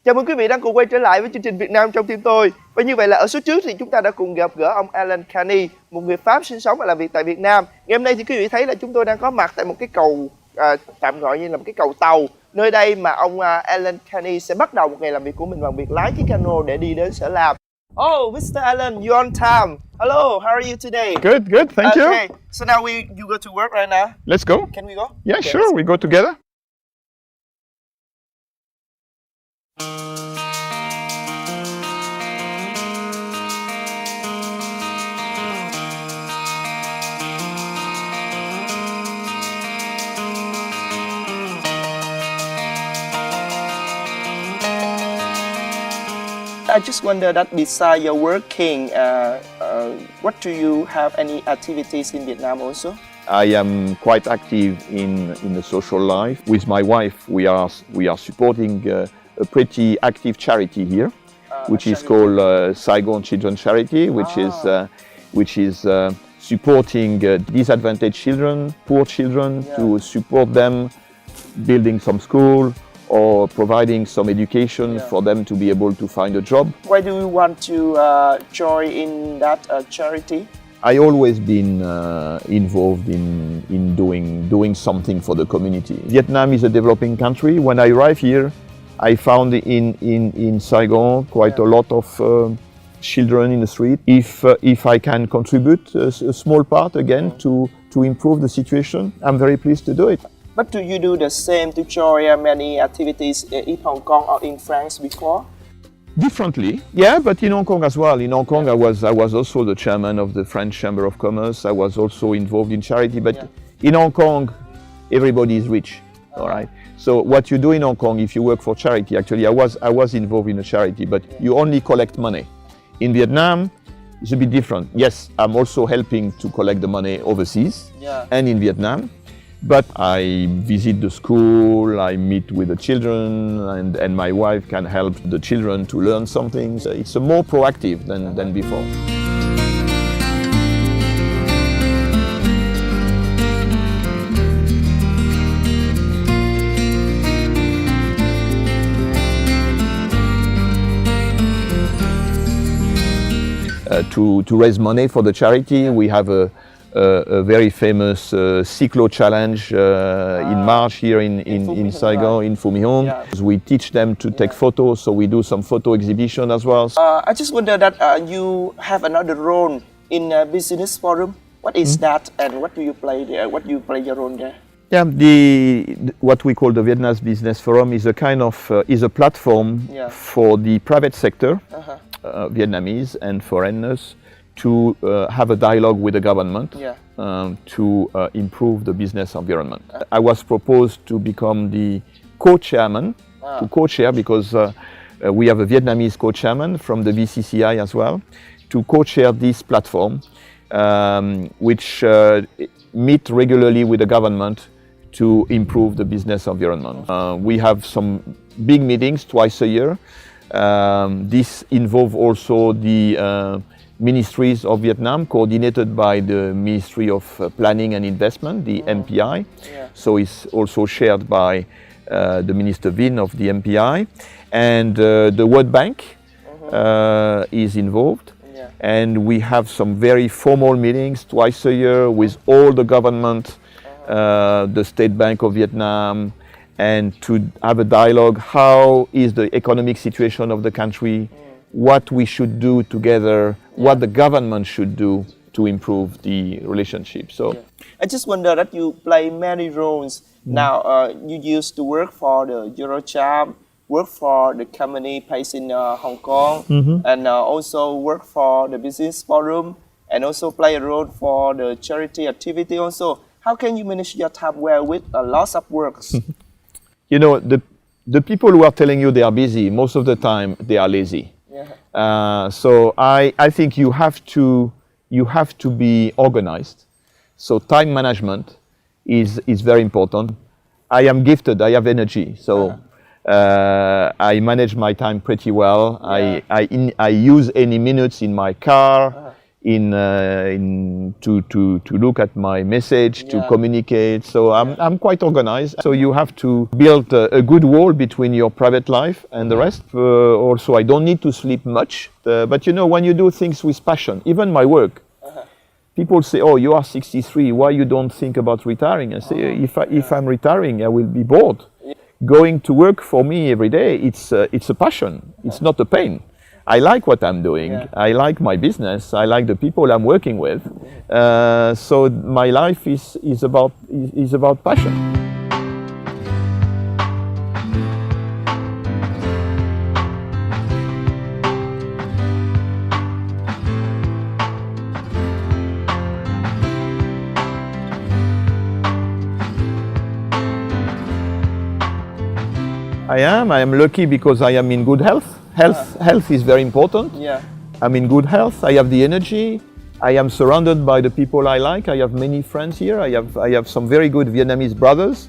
Chào mừng quý vị đang cùng quay trở lại với chương trình Việt Nam trong tim tôi. Và như vậy là ở số trước thì chúng ta đã cùng gặp gỡ ông Alain Cany, một người Pháp sinh sống và làm việc tại Việt Nam. Ngày hôm nay thì quý vị thấy là chúng tôi đang có mặt tại một cái cầu tạm gọi như là một cái cầu tàu. Nơi đây mà ông Alain Cany sẽ bắt đầu một ngày làm việc của mình bằng việc lái chiếc cano để đi đến sở làm. Oh, Mr. Alain, you're on time. Hello, how are you today? Good, thank you. Okay, so now you go to work right now. Let's go. Can we go? Yeah, Okay, sure, we go together. I just wonder that beside your working, what do you have any activities in Vietnam also? I am quite active in the social life. With my wife, we are supporting a pretty active charity here, which is called Saigon Children Charity, which is supporting disadvantaged children, poor children, to support them building some school or providing some education for them to be able to find a job. Why do you want to join in that charity? I always been involved in doing something for the community. Vietnam is a developing country. When I arrived here, I found in Saigon quite a lot of children in the street. If I can contribute a small part again to improve the situation, I'm very pleased to do it. But do you do the same to join many activities in Hong Kong or in France before? Differently, yeah, but in Hong Kong as well. In Hong Kong, I was also the chairman of the French Chamber of Commerce. I was also involved in charity, but in Hong Kong, everybody is rich, all right? So what you do in Hong Kong, if you work for charity, actually, I was involved in a charity, but you only collect money. In Vietnam, it's a bit different. Yes, I'm also helping to collect the money overseas and in Vietnam. But I visit the school, I meet with the children, and my wife can help the children to learn something. So it's more proactive than before. To raise money for the charity, we have a very famous cyclo challenge in March here in Saigon, in Phu My Hong. We teach them to take photos, so we do some photo exhibition as well. I just wonder that you have another role in a business forum. What is that, and what do you play there? What do you play your role there? Yeah, what we call the Vietnam Business Forum is a kind of is a platform for the private sector, Vietnamese and foreigners, to have a dialogue with the government to improve the business environment. I was proposed to become the co-chairman, to co-chair, because we have a Vietnamese co-chairman from the VCCI as well, to co-chair this platform, which meet regularly with the government to improve the business environment. We have some big meetings twice a year. This involves also the ministries of Vietnam, coordinated by the Ministry of Planning and Investment, the MPI. So it's also shared by the Minister Vinh of the MPI. And the World Bank is involved. And we have some very formal meetings twice a year with all the government, the State Bank of Vietnam, and to have a dialogue. How is the economic situation of the country? What we should do together, what the government should do to improve the relationship. So, I just wonder that you play many roles. Now, you used to work for the EuroCharm, work for the company based in Hong Kong, and also work for the business forum, and also play a role for the charity activity also. How can you manage your time well with lots of works? You know, the people who are telling you they are busy, most of the time they are lazy. So I think you have to be organized. So time management is very important. I am gifted. I have energy. So I manage my time pretty well. I use any minutes in my car, to look at my message, to communicate. So I'm quite organized. So you have to build a good wall between your private life and the rest. Also, I don't need to sleep much. But you know, when you do things with passion, even my work, people say, "Oh, you are 63. Why you don't think about retiring?" I say, "If I'm retiring, I will be bored. Going to work for me every day, it's a passion. It's not a pain. I like what I'm doing. I like my business. I like the people I'm working with. So my life is about passion." I am lucky because I am in good health. Health is very important. I'm in good health. I have the energy. I am surrounded by the people I like. I have many friends here. I have some very good Vietnamese brothers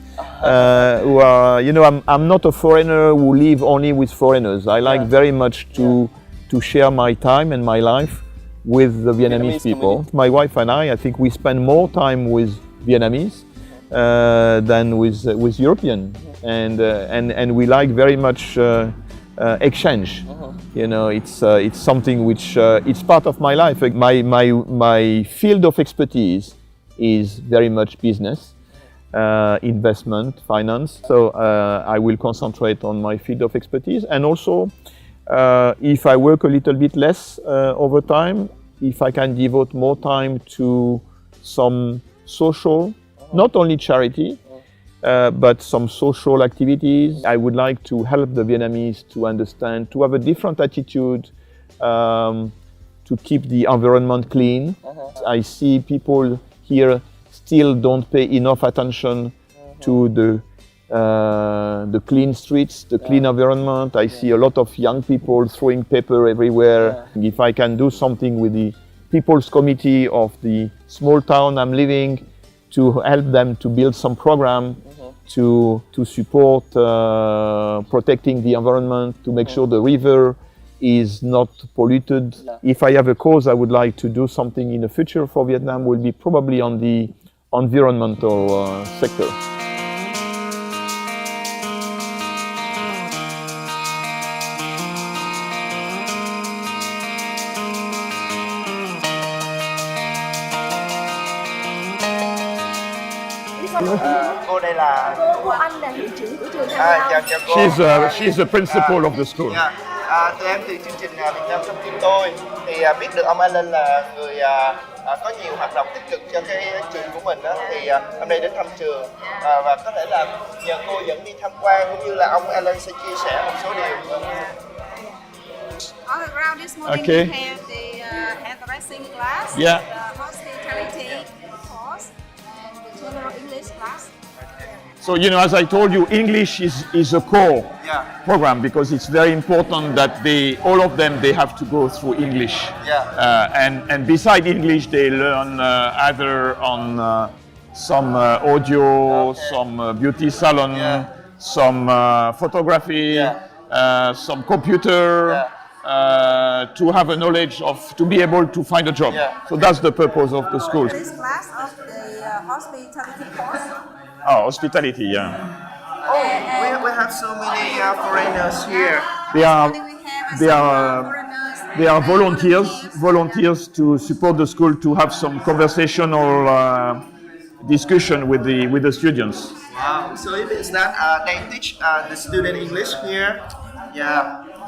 who are, you know, I'm not a foreigner who live only with foreigners. I like very much to share my time and my life with the Vietnamese people. My wife and I think we spend more time with Vietnamese than with European, and we like very much exchange. You know, it's something which it's part of my life. My field of expertise is very much business, investment, finance. So I will concentrate on my field of expertise, and also if I work a little bit less over time, if I can devote more time to some social, not only charity, but some social activities. I would like to help the Vietnamese to understand, to have a different attitude, to keep the environment clean. I see people here still don't pay enough attention to the clean streets, the clean environment. I see a lot of young people throwing paper everywhere. If I can do something with the People's Committee of the small town I'm living, to help them to build some program to support protecting the environment, to make sure the river is not polluted. If I have a cause I would like to do something in the future for Vietnam, will be probably on the environmental sector. Cô đây là cô Anh là hiệu trưởng của trường Tham Long. chào cô. She's the principal of the school. Tụi em thì chương trình Việt Nam trong tim tôi thì biết được ông Alain là người có nhiều hoạt động tích cực cho cái trường của mình đó, thì hôm nay đến thăm trường và có thể là nhờ cô dẫn đi tham quan, cũng như là ông Alain sẽ chia sẻ một số điều. All around this morning we have the hairdressing class, the hospitality course, and the general English class. So, you know, as I told you, English is a core program, because it's very important that all of them have to go through English. And beside English, they learn either on some audio, some beauty salon, some photography, some computer, to have a knowledge to be able to find a job. So that's the purpose of the school. This class of the hospitality course. Oh, hospitality, We have so many foreigners here. They are volunteers to support the school, to have some conversational discussion with the students. Wow, so it means that they teach the student English here.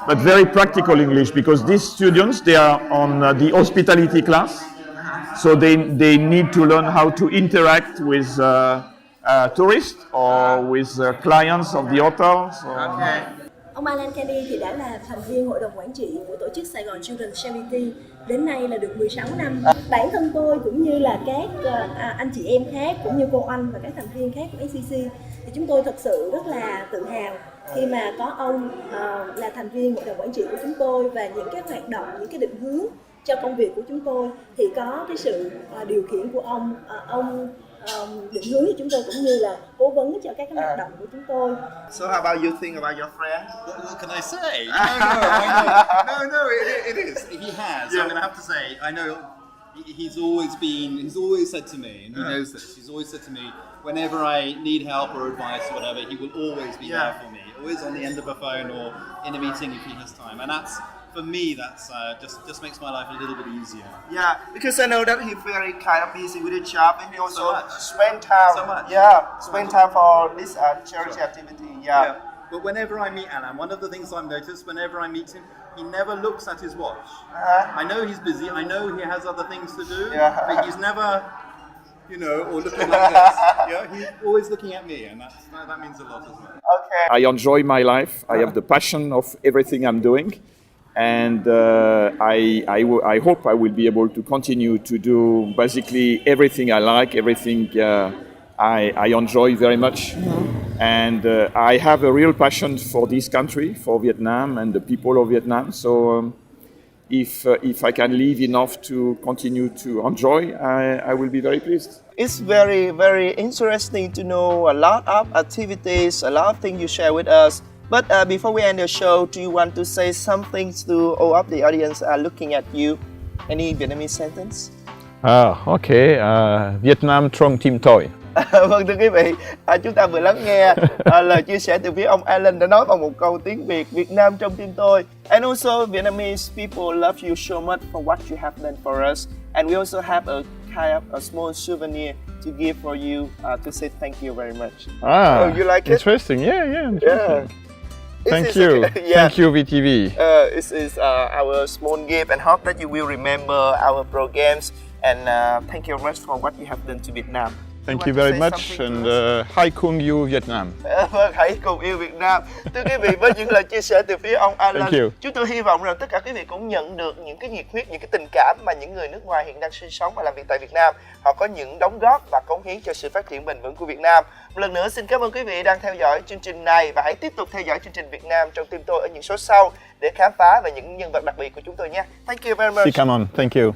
But very practical English, because these students, they are on the hospitality class, so they need to learn how to interact with tourists or with clients of the hotel. Ông Alain Cany thì đã là thành viên hội đồng quản trị của tổ chức Sài Gòn Children Charity đến nay là được 16 năm. Bản thân tôi cũng như là các anh chị em khác, cũng như cô Anh và các thành viên khác của SCC, thì chúng tôi thật sự rất là tự hào khi mà có ông là thành viên hội đồng quản trị của chúng tôi, và những cái hoạt động, những cái định hướng cho công việc của chúng tôi thì có cái sự điều khiển của ông định hướng cho chúng tôi, cũng như là cố vấn cho các cái hoạt động của chúng tôi. So how about you think about your friend? What can I say? No, it is. He has. I'm going to have to say, I know He's always said to me, and he knows this, he's always said to me, whenever I need help or advice or whatever, he will always be there for me, always on the end of a phone or in a meeting if he has time. And that's, for me, that's just makes my life a little bit easier. Yeah, because I know that he's very kind of busy with his job, and he also spend time for this charity activity. Yeah. But whenever I meet Alain, one of the things I've noticed, whenever I meet him, he never looks at his watch. I know he's busy, I know he has other things to do, but he's never, or looking like this. He's always looking at me, and that means a lot as well. Okay. I enjoy my life. I have the passion of everything I'm doing. And I hope I will be able to continue to do basically everything I like, everything I enjoy very much. And I have a real passion for this country, for Vietnam and the people of Vietnam. So if I can live enough to continue to enjoy, I will be very pleased. It's very, very interesting to know a lot of activities, a lot of things you share with us. But before we end the show, do you want to say something to all of the audience looking at you? Any Vietnamese sentence? Okay. Việt Nam trong tim tôi. Vâng, thưa quý vị, chúng ta vừa lắng nghe lời chia sẻ từ phía ông Alain đã nói bằng một câu tiếng Việt, Việt Nam trong tim tôi. And also Vietnamese people love you so much for what you have done for us. And we also have a kind of a small souvenir to give for you to say thank you very much. You like it? Interesting. Yeah. Yeah. Thank you. Thank you, VTV. This is our small gift, and hope that you will remember our programs. And thank you very much for what you have done to Vietnam. Thank you very much, and hãy cùng yêu Việt Nam. Vâng, hãy cùng yêu Việt Nam. Thưa quý vị, với những lời chia sẻ từ phía ông Alain, chúng tôi hy vọng rằng tất cả quý vị cũng nhận được những cái nhiệt huyết, những cái tình cảm mà những người nước ngoài hiện đang sinh sống và làm việc tại Việt Nam, họ có những đóng góp và cống hiến cho sự phát triển bền vững của Việt Nam. Một lần nữa xin cảm ơn quý vị đang theo dõi chương trình này, và hãy tiếp tục theo dõi chương trình Việt Nam trong tim tôi ở những số sau để khám phá về những nhân vật đặc biệt của chúng tôi nhé. Thank you very much. Come on, thank you.